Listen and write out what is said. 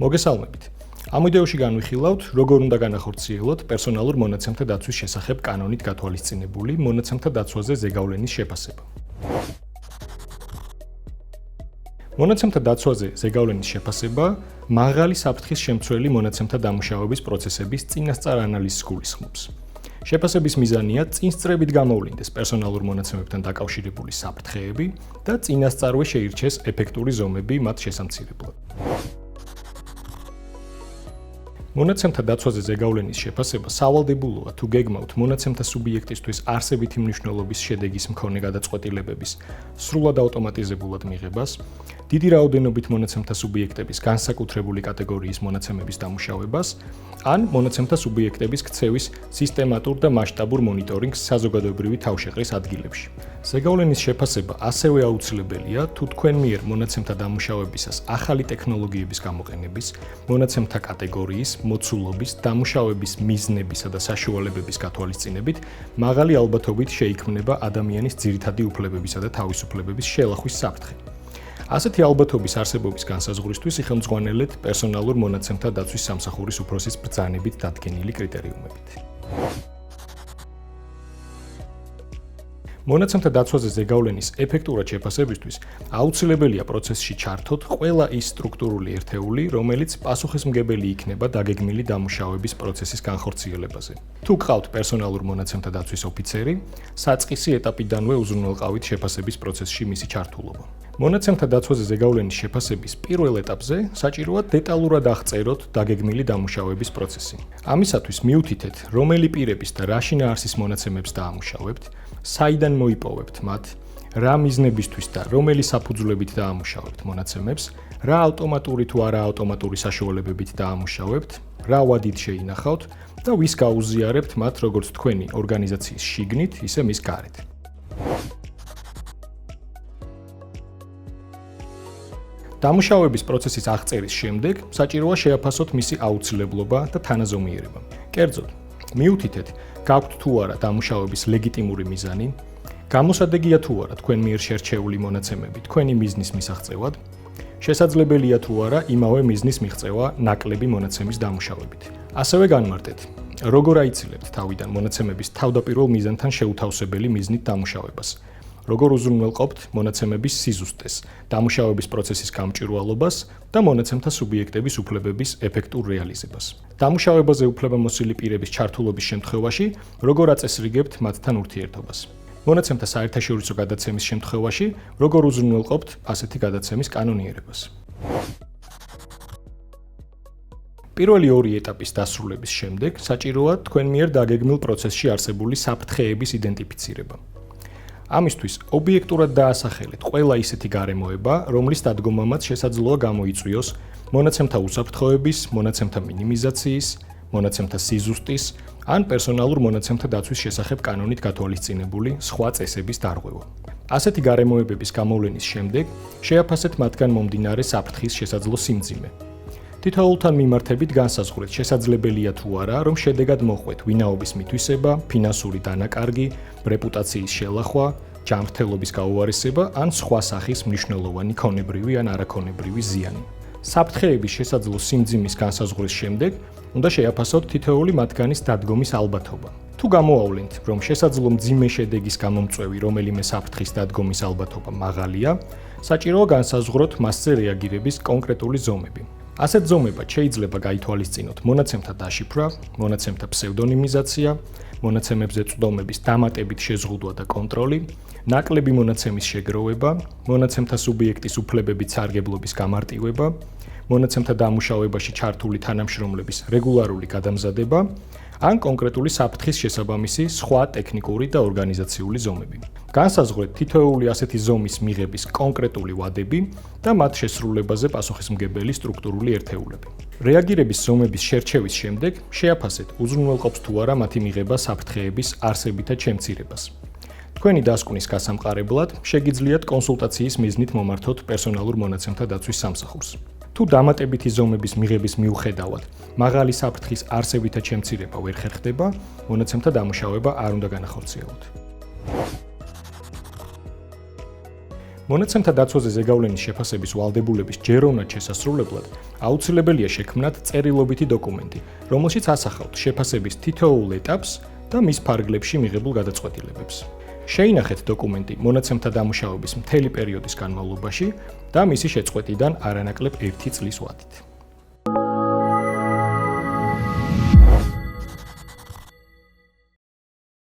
მოგესალმებით. Ამ ვიდეოში განვიხილავთ, როგორ უნდა განახორციელოთ პერსონალურ მონაცემთა დაცვის შესახებ კანონით გათვალისწინებული მონაცემთა დაცვაზე ზეგავლენის შეფასება. მონაცემთა დაცვაზე ზეგავლენის შეფასება მაღალი საფრთხის შემცველი მონაცემთა დამუშავების პროცესების წინასწარ ანალიზს გულისხმობს. შეფასების მიზანია წინსწრებით გამოვლინდეს პერსონალურ მონაცემებთან დაკავშირებული საფრთხეები და წინასწარვე შეირჩეს ეფექტური ზომები მათ შესამცირებლად. მონაცემთა დაცვაზე ზეგავლენის შეფასება სავალდებულოა თუ გეგმავთ მონაცემთა სუბიექტისთვის არსებითი მნიშვნელობის შედეგის მქონე გადაწყვეტილებების სრულად ავტომატიზებულად მიღებას, დიდი რაოდენობით მონაცემთა სუბიექტების განსაკუთრებული კატეგორიის მონაცემების დამუშავებას, ან მონაცემთა სუბიექტების ქცევის სისტემატურ და მასშტაბურ მონიტორინგს საზოგადოებრივი თავშეყრის ადგილებში. ზეგავლენის შეფასება ასევე აუცილებელია თუ თქვენ მიერ მონაცემთა დამუშავებისას ახალი ტექნოლოგიების გამოყენების, მონაცემთა კატეგორიის, მოცულობის, დამუშავების მიზნებისა და საშუალებების გათვალისწინებით მაღალი ალბათობით შეიქმნება ადამიანის ძირითადი უფლებებისა და თავისუფლებების შელახვის საფრთხე. ასეთი ალბათობის არსებობის განსაზღვრისთვის იხელმძღვანელეთ პერსონალურ მონაცემთა დაცვის სამსახურის უფროსის ბრძანებით დადგენილი კრიტერიუმებით. მონაცემთა დაცვაზე ზეგავლენის ეფექტურად შეფასებისთვის აუცილებელია პროცესში ჩართოთ ყველა ის სტრუქტურული ერთეული, რომელიც პასუხისმგებელი იქნება დაგეგმილი დამუშავების პროცესის განხორციელებაზე. თუ გყავთ პერსონალურ მონაცემთა დაცვის ოფიცერი, საწყისი ეტაპიდანვე უზრუნველყავით შეფასების პროცესში მისი ჩართულობა. მონაცემთა დაცვაზე ზეგავლენის შეფასების პირველ ეტაპზე საჭიროა დეტალურად აღწეროთ დაგეგმილი დამუშავების პროცესი. ამისათვის მიუთითეთ, რომელი პირების და რა შინაარსის მონაცემებს დაამუშავებთ, საიდან მოიპოვებთ მათ, რა მიზნებისთვის და რომელი საფუძვლებით დაამუშავებთ მონაცემებს, რა ავტომატური თუ არა ავტომატური საშუალებებით დაამუშავებთ, რა ვადით შეინახავთ და ვის გაუზიარებთ მათ როგორც თქვენი ორგანიზაციის შიგნით, ისე მის გარეთ. დამუშავების პროცესის აღწერის შემდეგ საჭიროა შეაფასოთ მისი აუცილებლობა და თანაზომიერება. კერძოდ, მიუთითეთ, გაქვთ თუ არა დამუშავების ლეგიტიმური მიზანი, გამოსადეგია თუ არა თქვენ მიერ შერჩეული მონაცემები თქვენი მიზნის მისაღწევად, შესაძლებელია თუ არა იმავე მიზნის მიღწევა ნაკლები მონაცემის დამუშავებით. ასევე განმარტეთ, როგორ აიცილებთ თავიდან მონაცემების თავდაპირველ მიზანთან შეუთავსებელი მიზნით დამუშავებას. როგორ უზრუნველყოფთ მონაცემების სიზუსტეს, დამუშავების პროცესის გამჭვირვალობას და მონაცემთა სუბიექტების უფლებების ეფექტურ რეალიზებას. დამუშავებაზე უფლებამოსილი პირების ჩართულობის შემთხვევაში, როგორ აწესრიგებთ მათთან ურთიერთობას. მონაცემთა საერთაშორისო გადაცემის შემთხვევაში, როგორ უზრუნველყოფთ ასეთი გადაცემის კანონიერებას. პირველი ორი ეტაპის დასრულების შემდეგ საჭიროა თქვენ მიერ დაგეგმილ პროცესში არსებული საფრთხეების იდენტიფიცირება. ამისთვის ობიექტურად დაასახელეთ ყველა ისეთი გარემოება, რომლის დადგომამაც შესაძლოა გამოიწვიოს მონაცემთა უსაფრთხოების, მონაცემთა მინიმიზაციის, მონაცემთა სიზუსტის ან პერსონალურ მონაცემთა დაცვის შესახებ კანონით გათვალისწინებული სხვა წესების დარღვევა. ასეთი გარემოებების გამოვლენის შემდეგ შეაფასეთ მათგან მომდინარე საფრთხის შესაძლო სიმძიმე. თითოეულთან მიმართებით განსაზღვრეთ, შესაძლებელია თუ არა, რომ შედეგად მოხვეთ ვინაობის მითვისება, ფინანსური დანაკარგი, რეპუტაციის შელახვა, ჯანმრთელობის გაუარესება ან სხვა სახის მნიშვნელოვანი ქონებრივი ან არაქონებრივი ზიანი. საფრთხეების შესაძლო სიმძიმის განსაზღვრის შემდეგ უნდა შეაფასოთ თითოეული მათგანის დადგომის ალბათობა. თუ გამოავლენთ, რომ შესაძლო მძიმე შედეგის გამომწვევი რომელიმე საფრთხის დადგომის ალბათობა მაღალია, საჭიროა განსაზღვროთ მასზე რეაგირების კონკრეტული ზომები. ასეთ ზომებად შეიძლება გაითვალისწინოთ მონაცემთა დაშიფრვა, მონაცემთა ფსევდონიმიზაცია, მონაცემებზე წვდომების დამატებით შეზღუდვა და კონტროლი, ნაკლები მონაცემის შეგროვება, მონაცემთა სუბიექტის უფლებებით სარგებლობის გამარტივება, მონაცემთა დამუშავებაში ჩართული თანამშრომლების რეგულარული გადამზადება, ან კონკრეტული საფრთხის შესაბამისი სხვა ტექნიკური და ორგანიზაციული ზომები. განსაზღვრეთ თითოეული ასეთი ზომის მიღების კონკრეტული ვადები და მათ შესრულებაზე პასუხისმგებელი სტრუქტურული ერთეულები. რეაგირების ზომების შერჩევის შემდეგ შეაფასეთ, უზრუნველყოფს თუ არა მათი მიღება საფრთხეების არსებითად შემცირებას. თქვენი დასკვნის გასამყარებლად შეგიძლიათ კონსულტაციის მიზნით მომართოთ პერსონალურ მონაცემთა დაცვის სამსახურს. თუ დამატებითი ზომების მიღების მიუხედავად მაღალი საფრთხის არსებითად შემცირება ვერ ხერხდება, მონაცემთა დამუშავება არ უნდა განახორციელოთ. მონაცემთა დაცვაზე ზეგავლენის შეფასების ვალდებულების ჯეროვნად შესასრულებლად აუცილებელია შექმნათ წერილობითი დოკუმენტი, რომელშიც ასახავთ შეფასების თითოეულ ეტაპს და მის ფარგლებში მიღებულ გადაწყვეტილებებს. შეინახეთ დოკუმენტი მონაცემთა დამუშავების მთელი პერიოდის განმავლობაში და მისი შეწყვეტიდან არანაკლებ 1 წლის ვადით.